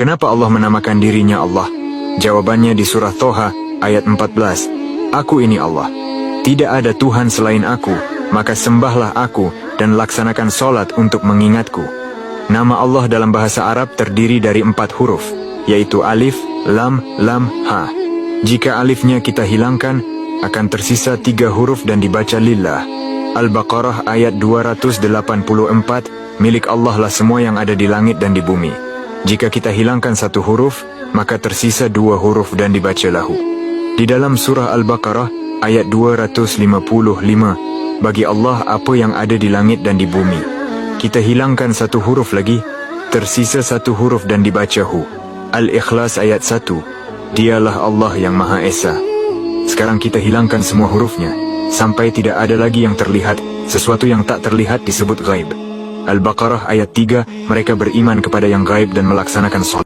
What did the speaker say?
Kenapa Allah menamakan dirinya Allah? Jawabannya di surah Toha ayat 14. Aku ini Allah. Tidak ada Tuhan selain aku, maka sembahlah aku dan laksanakan solat untuk mengingatku. Nama Allah dalam bahasa Arab terdiri dari 4 huruf, yaitu alif, lam, ha. Jika alifnya kita hilangkan, akan tersisa 3 huruf dan dibaca lillah. Al-Baqarah ayat 284, milik Allah lah semua yang ada di langit dan di bumi. Jika kita hilangkan 1 huruf, maka tersisa 2 huruf dan dibaca lahu. Di dalam surah Al-Baqarah ayat 255, bagi Allah apa yang ada di langit dan di bumi. Kita hilangkan 1 huruf lagi, tersisa 1 huruf dan dibaca hu. Al-Ikhlas ayat 1, dialah Allah yang Maha Esa. Sekarang kita hilangkan semua hurufnya, sampai tidak ada lagi yang terlihat. Sesuatu yang tak terlihat disebut gaib. Al-Baqarah ayat 3, mereka beriman kepada yang gaib dan melaksanakan sholat.